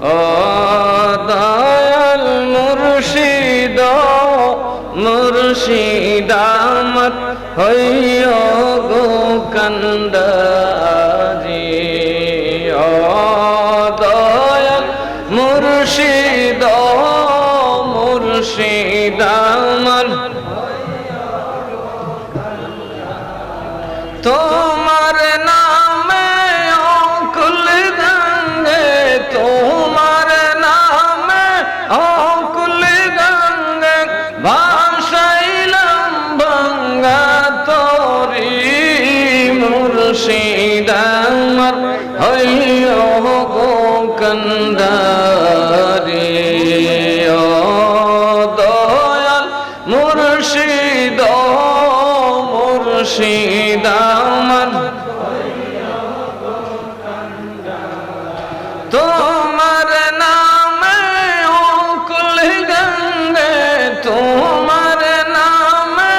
ও দয়াল মুর্শিদ মুর্শিদ আমার হইও গো কান্ডারি ও দয়াল মুর্শিদ মুর্শিদ আমার তোমার নামে অকুল গঙ্গে তোমার নামে অকুল গঙ্গে ভাসাইলাম ভাঙ্গা তরি মুর্শিদ আমার হইও গো কান্ডারি ও দয়াল মুর্শিদ মুর্শিদ আমার তোমার নামে অকুল গঙ্গে তোমার নামে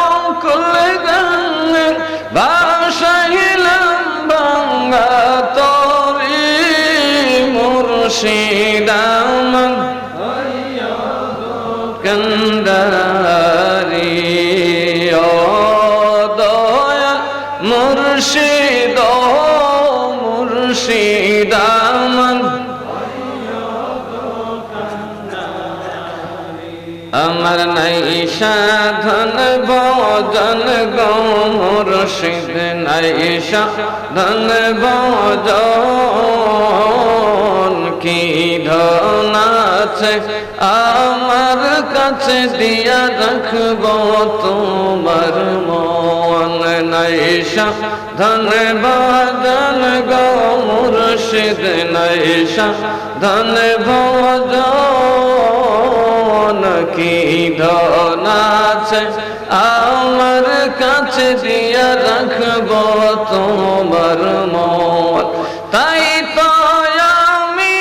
অকুল গঙ্গে ভাসাইলাম ভাঙ্গা তরি মুর্শিদ আমার কান্ডারি ও দয়াল মুর্শিদ মুর্শিদ আমার নাই সাধন ভজন গো মুর্শিদ নাই সাধন ভজন কি ধন আছে আমার কাছে দিয়া রাখব তোমার মন নাই সাধন ভজন গো মুর্শিদ নাই সাধন ভজন কি ধন আছে আমার কাছে দিয়া রাখব তোমার মন তাই তো আমি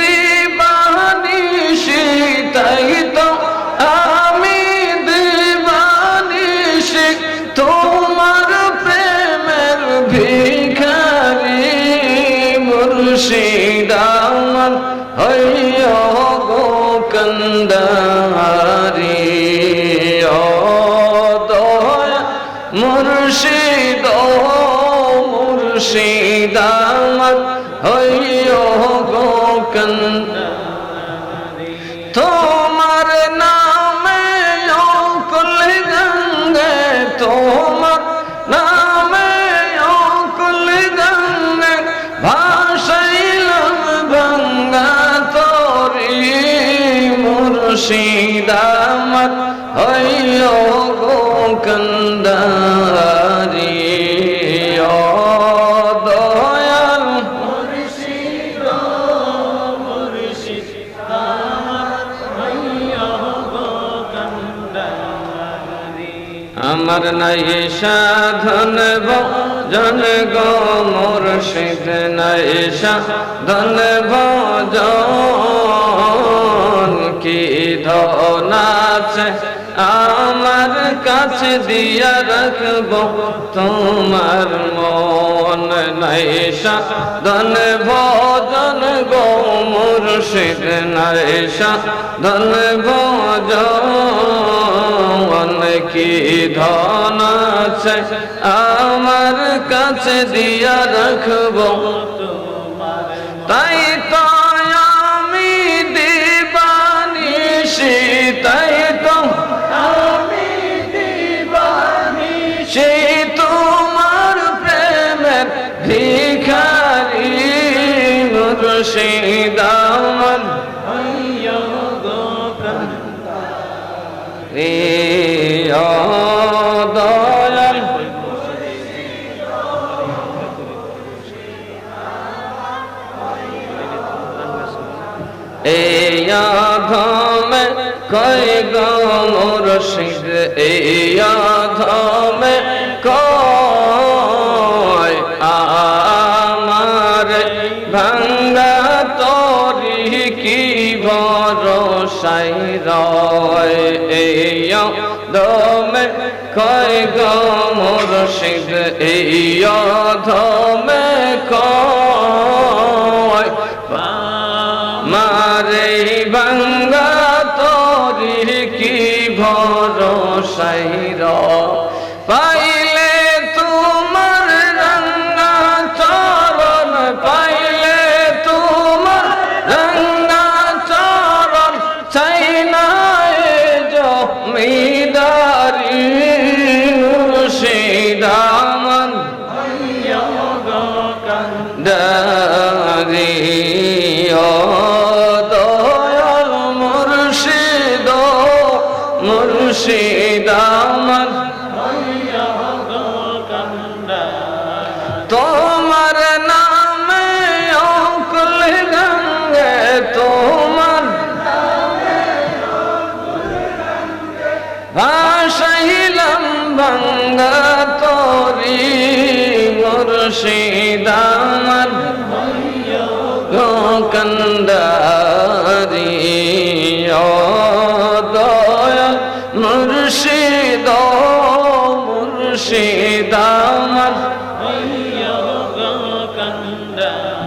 দিবানিশি তাই তো আমি দিবানিশি তোমার প্রেমের ভিখারি মুর্শিদ আমার হইও গো কান্ডারি ও দয়াল মুর্শিদ মুর্শিদ আমার হইও গো কান্ডারি তোমার নামে অকুল গঙ্গে তোমার নামে অকুল গঙ্গে ভাসাইলাম ভাঙ্গা তরি মুর্শিদ আমার হইও গো কান্ডারি ও দয়াল মুর্শিদ মুর্শিদ আমার হইও গো কান্ডারি আমার নাই সাধন ভজন গো মুর্শিদ নাই সাধন ভজন কি ধন আছে আমার কাছে দিয়া রাখব তোমার মন নাই সাধন ভজন গো মুর্শিদ নাই সাধন ভজন কি ধন আছে আমার কাছে দিয়া রাখব তাই তো আমি দিবানিশি তাই তো আমি দিবানিশি তোমার প্রেমের ভিখারি মুর্শিদ আমার হইও গো কান্ডারি ও দয়াল এই আধমে কয় গো মুর্শিদ এই আধমে কয় আমার ভাঙ্গা তরি কি ভরসাই রয় এই আধমে কয় গো মুর্শিদ এই আধমে কয় মারে ভাঙ্গা তরি কি ভরসাই পাইলে তোমার রঙ্গা চরণ পাইলে তোমার রঙ্গা চরণ চাই না জমিদারি মুর্শিদামান কান্দারি ও দয়াল মুর্শিদ মুর্শিদামান তোমার নামে অকুল গঙ্গে তোমার ভাসাইলাম ভাঙ্গা তরি মুর্শিদামান কান্দারি ও দয়াল মুর্শিদ মুর্শিদামান কান্দারি